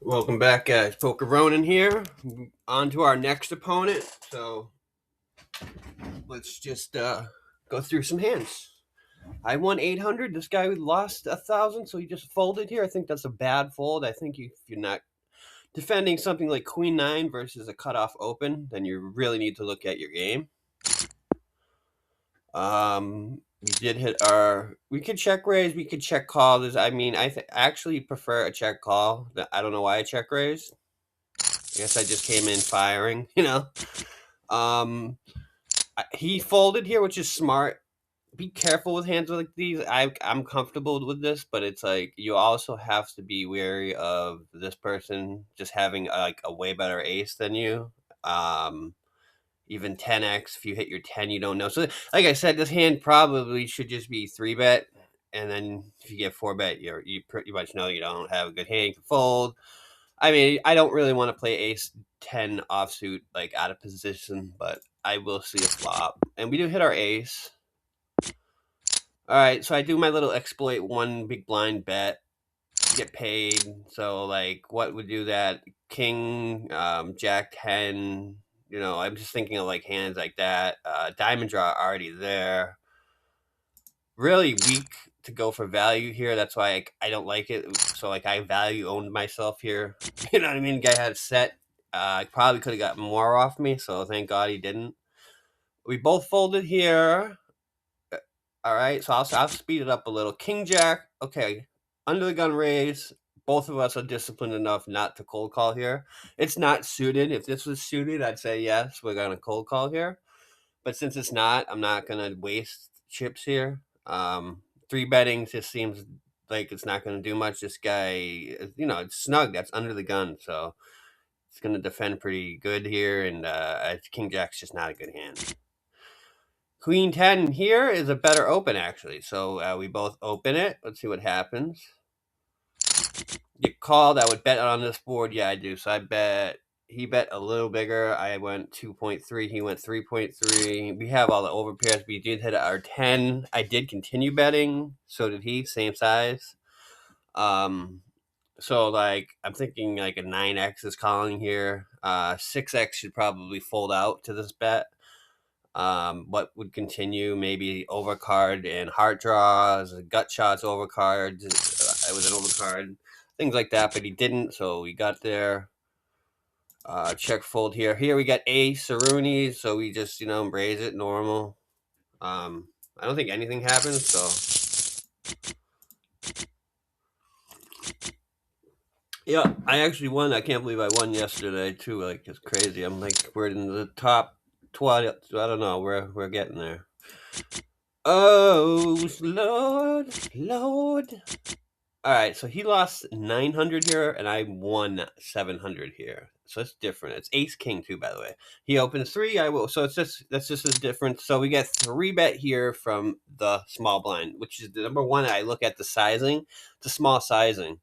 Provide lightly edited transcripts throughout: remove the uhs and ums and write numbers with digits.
Welcome back, guys. Poker Ronin here. On to our next opponent. So let's just go through some hands. I won 800. This guy lost 1,000, so he just folded here. I think that's a bad fold. I think if you're not defending something like Queen 9 versus a cutoff open, then you really need to look at your game. We did hit our. We could check raise. We could check call. I mean, I actually prefer a check call. I don't know why I check raise. I guess I just came in firing, Um, he folded here, which is smart. Be careful with hands like these. I'm comfortable with this, but it's like you also have to be wary of this person just having like a way better ace than you. Um, Even 10x, if you hit your 10, you don't know. So, like I said, this hand probably should just be 3-bet, and then if you get 4-bet, you pretty much know you don't have a good hand. You can fold. I mean, I don't really want to play ace 10 offsuit, like out of position, but I will see a flop. And we do hit our ace. All right, so I do my little exploit one big blind bet, get paid. So, like, what would do that? King, Jack 10. I'm just thinking of like hands like that. Diamond draw already there. Really weak to go for value here. That's why I don't like it. So like I value owned myself here. You know what I mean? Guy had set. I probably could have got more off me. So thank God he didn't. We both folded here. All right. So I'll speed it up a little. King Jack. Okay. Under the gun raise. Both of us are disciplined enough not to cold call here. It's not suited. If this was suited, I'd say yes, we're gonna cold call here. But since it's not, I'm not gonna waste chips here. 3-betting just seems like it's not gonna do much. This guy, it's snug. That's under the gun, so it's gonna defend pretty good here. And King Jack's just not a good hand. Queen 10 here is a better open actually. So we both open it. Let's see what happens. Get called. I would bet on this board. Yeah, I do. So I bet he bet a little bigger. I went 2.3. He went 3.3. We have all the overpairs. We did hit our 10. I did continue betting. So did he. Same size. So like I'm thinking like a 9x is calling here. 6x should probably fold out to this bet. What would continue? Maybe overcard and heart draws, gut shots, overcards. It was an overcard, things like that. But he didn't, so we got there. Check fold here. Here we got ace Rooney, so we just raise it normal. I don't think anything happens, so yeah, I actually won. I can't believe I won yesterday too. Like it's crazy. I'm like we're in the top 20. I don't know. We're getting there. Oh Lord, Lord. All right, so he lost 900 here, and I won 700 here. So it's different. It's ace king too, by the way. He opens 3. I will. So that's just a difference. So we get 3-bet here from the small blind, which is the number one. I look at the sizing. It's a small sizing.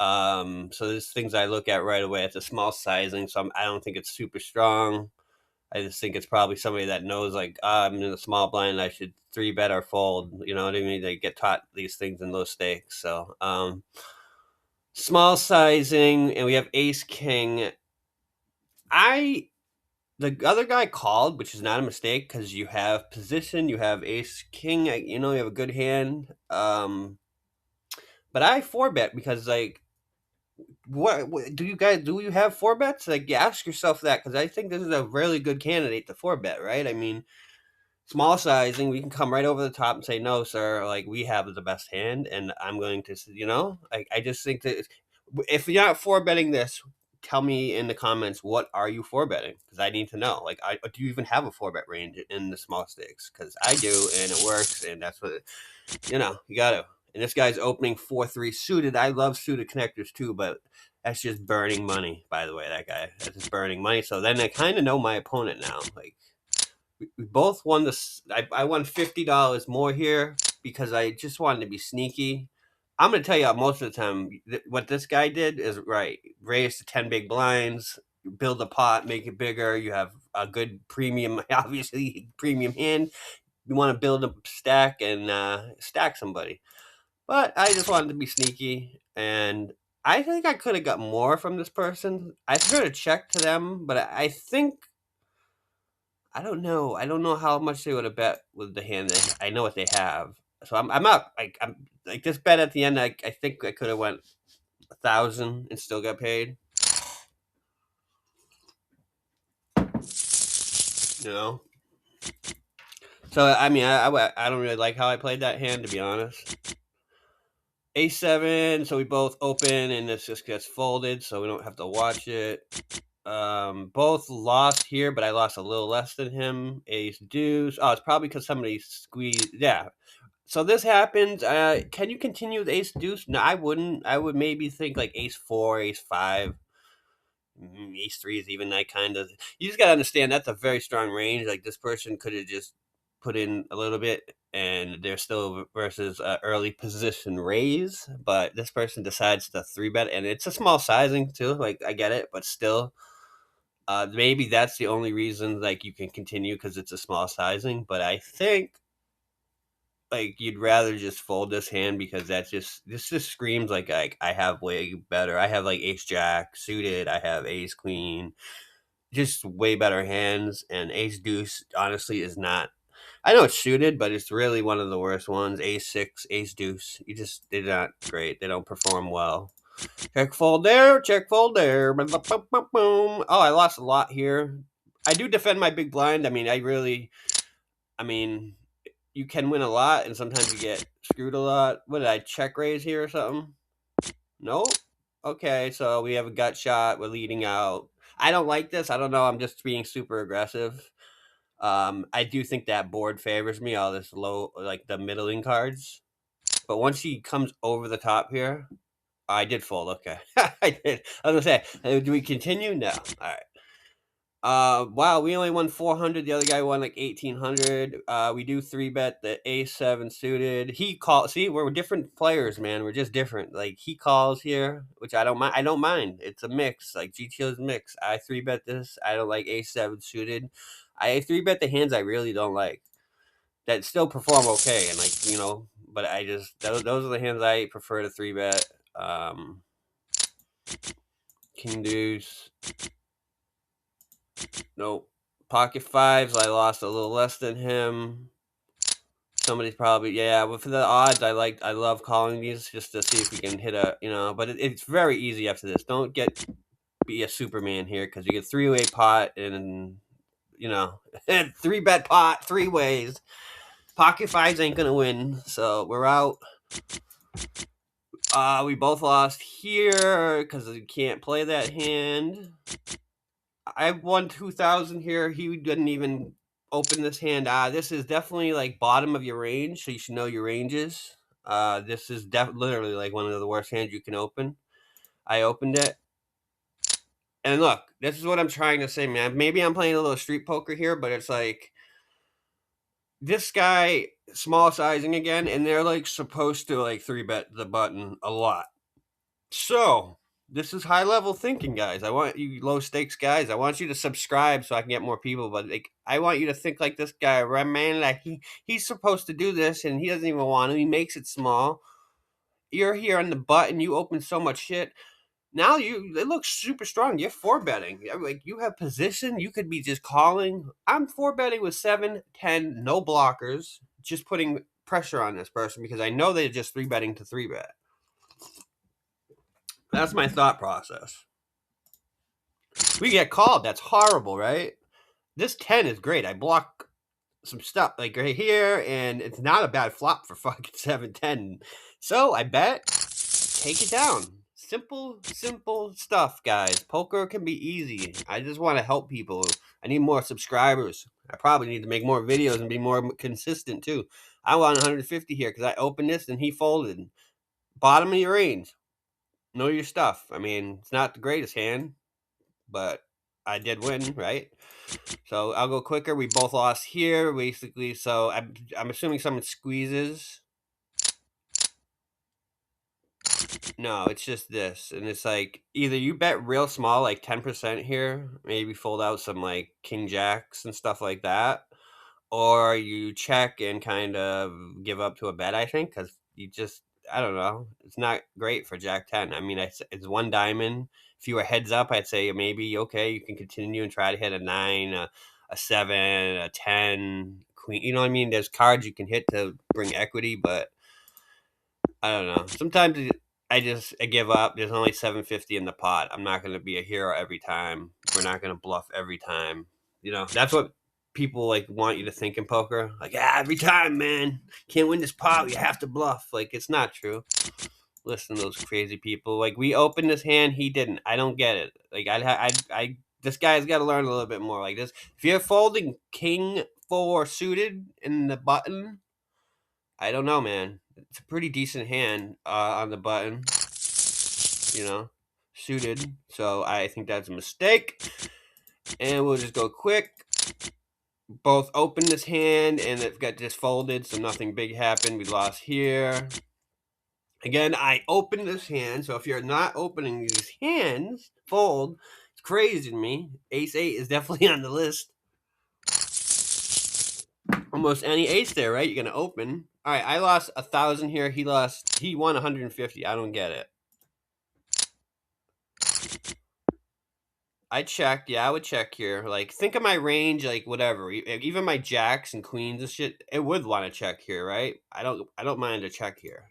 So there's things I look at right away. It's a small sizing, so I don't think it's super strong. I just think it's probably somebody that knows, like, I'm in a small blind, I should 3-bet or fold. You know what I mean? They get taught these things in low stakes. So, small sizing, and we have ace king. The other guy called, which is not a mistake because you have position, you have ace king, you have a good hand. But I 4-bet because like what do you guys do? You have 4-bets? Like, you ask yourself that because I think this is a really good candidate to 4-bet, right? I mean, small sizing, we can come right over the top and say, no, sir, like we have the best hand, and I'm going to, I just think that if you're not 4-betting this, tell me in the comments what are you 4-betting, because I need to know. Like, do you even have a 4-bet range in the small stakes? Because I do, and it works, and that's what you got to. And this guy's opening 4-3 suited. I love suited connectors too, but that's just burning money. By the way, that guy, that's just burning money. So then I kind of know my opponent now. Like, we both won this. I won $50 more here because I just wanted to be sneaky. I'm going to tell you most of the time, what this guy did is right. Raise to 10 big blinds, build a pot, make it bigger. You have a good premium, obviously premium hand. You want to build a stack and stack somebody. But I just wanted to be sneaky, and I think I could have got more from this person. I could have checked to them, but I think I don't know. I don't know how much they would have bet with the hand. I know what they have, so I'm up. Like I'm like this bet at the end. I think I could have went 1,000 and still got paid. You know. So I mean, I don't really like how I played that hand, to be honest. A7, so we both open and this just gets folded, so we don't have to watch it. Both lost here, but I lost a little less than him. Ace deuce. Oh, it's probably because somebody squeezed. Yeah. So this happens. Can you continue with ace deuce? No, I wouldn't. I would maybe think like ace four, ace five. Ace three is even that kind of. You just gotta understand that's a very strong range. Like this person could have just put in a little bit, and they're still versus early position raise. But this person decides to three bet, and it's a small sizing too. Like I get it, but still, maybe that's the only reason like you can continue because it's a small sizing. But I think like you'd rather just fold this hand because this just screams like I have way better. I have like ace jack suited. I have ace queen, just way better hands. And ace deuce honestly is not. I know it's suited, but it's really one of the worst ones. Ace six, ace deuce. They're not great. They don't perform well. Check fold there. Check fold there. Boom, boom, boom, boom. Oh, I lost a lot here. I do defend my big blind. I mean, I mean, you can win a lot, and sometimes you get screwed a lot. What did I check raise here or something? Nope. Okay, so we have a gut shot. We're leading out. I don't like this. I don't know. I'm just being super aggressive. I do think that board favors me. All this low, like the middling cards. But once he comes over the top here, I did fold. Okay, I did. I was gonna say, do we continue? No. All right. Wow, we only won 400. The other guy won like 1,800. We do three bet the A7 suited. He called. See, we're different players, man. We're just different. Like he calls here, which I don't mind. I don't mind. It's a mix. Like GTO's mix. I three bet this. I don't like A7 suited. I three bet the hands I really don't like that still perform okay, and like but I just those are the hands I prefer to three bet. King deuce. Nope. Pocket fives, I lost a little less than him. Somebody's probably but for the odds, I love calling these just to see if we can hit a but it's very easy after this. Don't be a Superman here because you get three-way pot and three bet pot three ways. Pocket fives ain't gonna win, so we're out. We both lost here because we can't play that hand. I won 2,000 here. He didn't even open this hand. This is definitely like bottom of your range, so you should know your ranges. This is literally like one of the worst hands you can open. I opened it. And look, this is what I'm trying to say, man. Maybe I'm playing a little street poker here, but it's like this guy small sizing again, and they're like supposed to like three bet the button a lot. So this is high level thinking, guys. I want you low stakes guys. I want you to subscribe so I can get more people. But like, I want you to think like this guy, right, man? Like he's supposed to do this, and he doesn't even want to. He makes it small. You're here on the button. You open so much shit. Now it looks super strong. You're four betting. Like you have position. You could be just calling. I'm four betting with 7, 10, no blockers. Just putting pressure on this person because I know they're just three betting to three bet. That's my thought process. We get called. That's horrible, right? This 10 is great. I block some stuff like right here, and it's not a bad flop for fucking 7-10. So I bet take it down. Simple stuff, guys. Poker can be easy. I just want to help people. I need more subscribers. I probably need to make more videos and be more consistent too. I want 150 here because I opened this and he folded. Bottom of your range. Know your stuff. I mean, it's not the greatest hand, but I did win, right? So I'll go quicker. We both lost here, basically. So I'm assuming someone squeezes. No, it's just this. And it's like either you bet real small, like 10% here, maybe fold out some like king jacks and stuff like that. Or you check and kind of give up to a bet, I think, because I don't know. It's not great for Jack 10. I mean, it's one diamond. If you were heads up, I'd say maybe okay, you can continue and try to hit a 9, a 7, a 10, queen. You know what I mean? There's cards you can hit to bring equity, but I don't know. Sometimes I give up. There's only 750 in the pot. I'm not going to be a hero every time. We're not going to bluff every time. You know, that's what people like want you to think in poker. Like, yeah, every time, man, can't win this pot. You have to bluff. Like, it's not true. Listen to those crazy people. Like, we opened this hand, he didn't. I don't get it. Like, this guy's got to learn a little bit more. Like this, if you're folding king 4 suited in the button, I don't know, man. It's a pretty decent hand on the button, you know, suited. So I think that's a mistake. And we'll just go quick. Both open this hand, and it got just folded, so nothing big happened. We lost here. Again, I opened this hand, so if you're not opening these hands, fold. It's crazy to me. Ace 8 is definitely on the list. Almost any ace there, right? You're gonna open. All right, I lost 1,000 here. He won 150. I don't get it. I checked. Yeah, I would check here. Like, think of my range, like whatever. Even my jacks and queens and shit, it would want to check here, right? I don't mind a check here.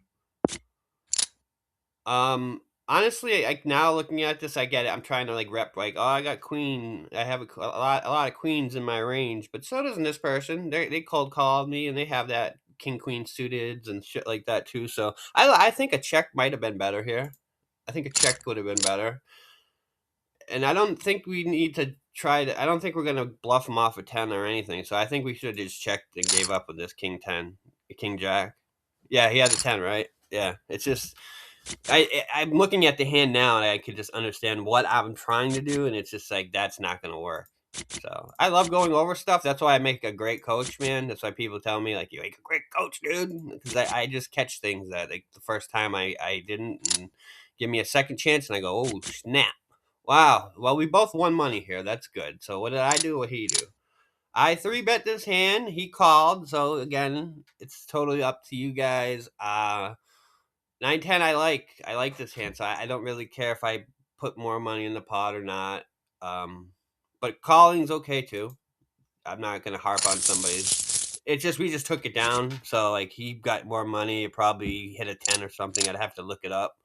Honestly, like now looking at this, I get it. I'm trying to like rep, like, oh, I got queen. I have a lot of queens in my range, but so doesn't this person. They cold called me, and they have that king queen suited and shit like that too. So I think a check might have been better here. I think a check would have been better. And I don't think we need to try to. I don't think we're gonna bluff him off a 10 or anything. So I think we should have just checked and gave up with this king 10, king jack. Yeah, he had a 10, right? Yeah, it's just I'm looking at the hand now, and I could just understand what I'm trying to do, and it's just like that's not gonna work. So I love going over stuff. That's why I make a great coach, man. That's why people tell me like you make a great coach, dude. Because I just catch things that like the first time I didn't, and give me a second chance, and I go, oh snap. Wow. Well, we both won money here. That's good. So what did I do? What he do? I 3-bet this hand. He called. So again, it's totally up to you guys. 9-10, I like this hand. So I don't really care if I put more money in the pot or not. But calling's okay too. I'm not gonna harp on somebody. It's just we just took it down. So like he got more money. It probably hit a 10 or something. I'd have to look it up.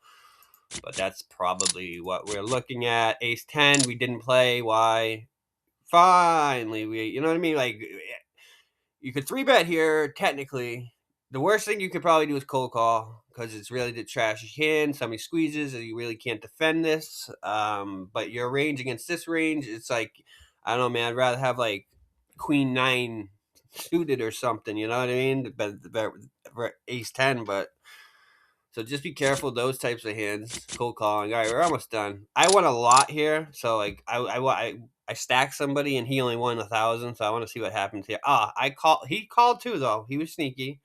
But that's probably what we're looking at. Ace 10, we didn't play. Why? Finally, you know what I mean? Like, you could 3-bet here, technically. The worst thing you could probably do is cold call, because it's really the trashy hand. Somebody squeezes, and you really can't defend this. But your range against this range, it's like, I don't know, man. I'd rather have, like, queen 9 suited or something, you know what I mean? But ace 10, but... So just be careful those types of hands. Cold calling. All right, we're almost done. I won a lot here, so like I stacked somebody and he only won 1,000. So I want to see what happens here. He called too though. He was sneaky.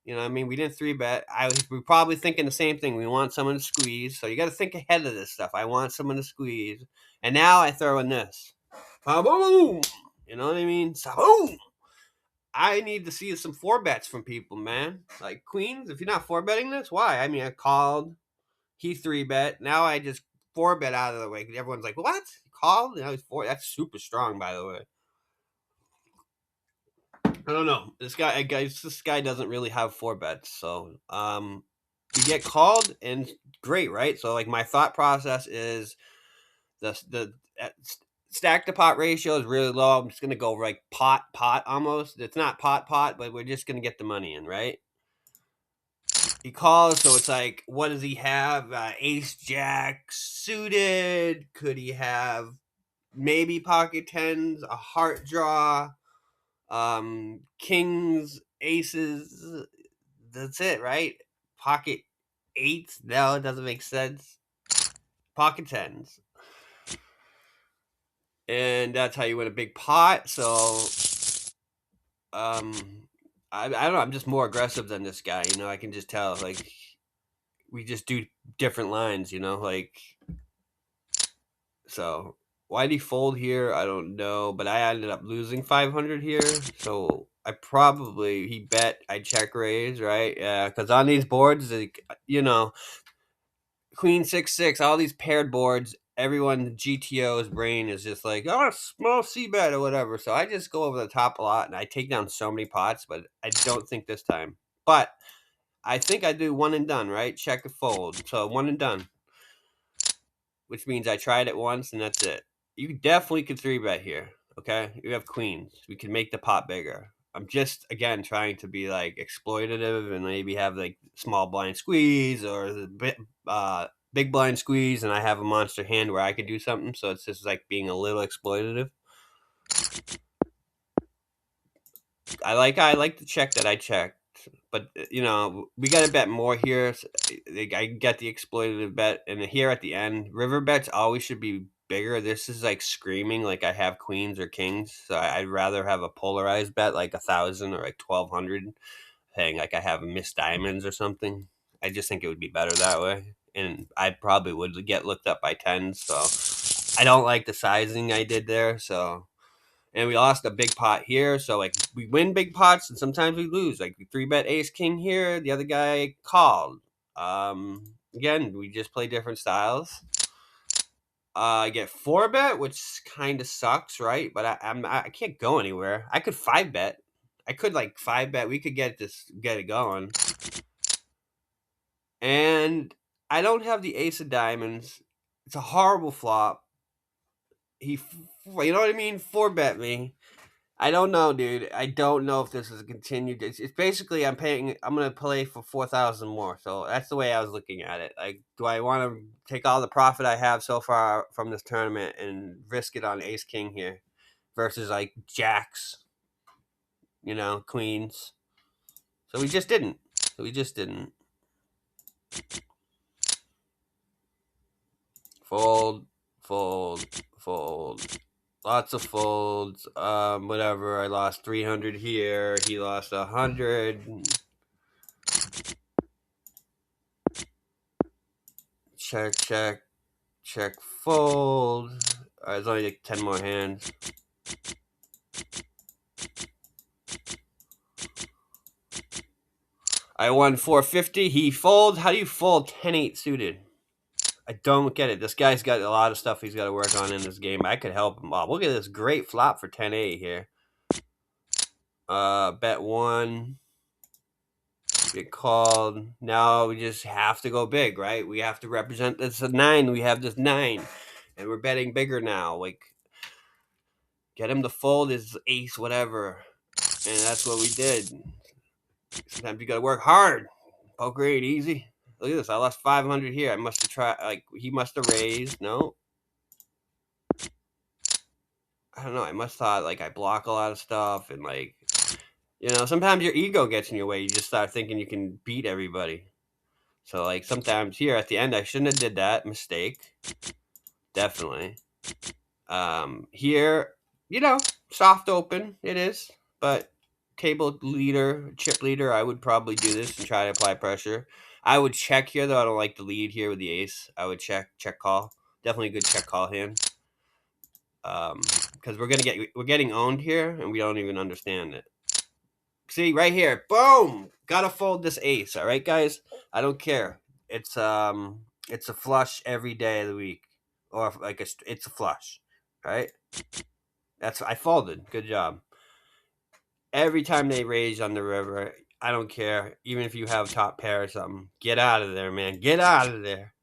You know what I mean? We didn't 3-bet. We're probably thinking the same thing. We want someone to squeeze. So you got to think ahead of this stuff. I want someone to squeeze. And now I throw in this. Boom! You know what I mean? So boom! I need to see some 4-bets from people, man. Like queens, if you're not 4-betting this, why? I mean, I called, he 3-bet. Now I just 4-bet out of the way. Everyone's like, what? He called? Now he's 4. That's super strong, by the way. I don't know. This guy doesn't really have 4-bets. So, we get called, and great, right? So, like, my thought process is the stack to pot ratio is really low. I'm just gonna go like pot almost. It's not pot, but we're just gonna get the money in, right? He calls, so it's like, what does he have? Ace jack suited. Could he have maybe pocket 10s, a heart draw, kings, aces? That's it, right? Pocket 8s? No, it doesn't make sense. Pocket 10s. And that's how you win a big pot. So, I don't know. I'm just more aggressive than this guy. You know, I can just tell. Like, we just do different lines. You know, like. So why'd he fold here? I don't know. But I ended up losing 500 here. So he bet I check raise, right? Yeah, because on these boards, like, Queen 6-6, all these paired boards, everyone GTO's brain is just like, oh, small C bet or whatever. So I just go over the top a lot and I take down so many pots, but I don't think this time. But I think I do one and done, right? Check and fold. So one and done, which means I tried it once and that's it. You definitely could 3-bet here, okay? You have queens. We can make the pot bigger. I'm just, again, trying to be, like, exploitative and maybe have, like, small blind squeeze or the big blind squeeze, and I have a monster hand where I could do something, so it's just, like, being a little exploitative. I like the check that I checked, but, we gotta bet more here. I get the exploitative bet, and here at the end, river bets always should be bigger. This is, like, screaming like I have queens or kings, so I'd rather have a polarized bet, like 1,000 or, like, 1,200, saying, like, I have missed diamonds or something. I just think it would be better that way, and I probably would get looked up by tens, so I don't like the sizing I did there, so and we lost a big pot here. So, like, we win big pots and sometimes we lose. Like, we 3-bet ace king here. The other guy called. Again, we just play different styles. I get 4-bet, which kind of sucks, right? But I can't go anywhere. I could 5-bet. I could, like, 5-bet. We could get it going. And I don't have the ace of diamonds. It's a horrible flop. You know what I mean? 4-bet me. I don't know, dude. I don't know if this is a continued. It's basically I'm gonna play for 4,000 more. So that's the way I was looking at it. Like, do I want to take all the profit I have so far from this tournament and risk it on Ace King here, versus like jacks, queens? So we just didn't. Fold, fold, fold. Lots of folds. Whatever. I lost 300 here. He lost 100. Check, check, check, fold. There's only like 10 more hands. I won 450. He folds. How do you fold 10-8 suited? I don't get it. This guy's got a lot of stuff he's got to work on in this game. I could help him. Oh, look at this great flop for 10-8 here. Bet one. Get called. Now we just have to go big, right? We have to represent this 9. We have this 9. And we're betting bigger now. Like, get him to fold his ace, whatever. And that's what we did. Sometimes you gotta work hard. Poker ain't easy. Look at this. I lost 500 here. I must have tried. Like, he must have raised. No. I don't know. I must have thought, like, I block a lot of stuff. And, like, sometimes your ego gets in your way. You just start thinking you can beat everybody. So, like, sometimes here at the end, I shouldn't have did that. Mistake. Definitely. Here, soft open. It is. But table leader, chip leader, I would probably do this and try to apply pressure. I would check here, though. I don't like the lead here with the ace. I would check call. Definitely a good check call hand. Because we're getting owned here, and we don't even understand it. See, right here, boom! Gotta fold this ace, all right, guys? I don't care. It's a flush every day of the week. Or, like, it's a flush, right? I folded. Good job. Every time they raise on the river, I don't care. Even if you have top pair or something, get out of there, man. Get out of there.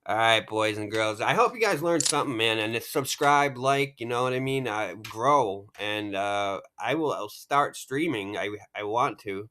All right, boys and girls. I hope you guys learned something, man. And subscribe, like, you know what I mean? Grow. And I will start streaming. I want to.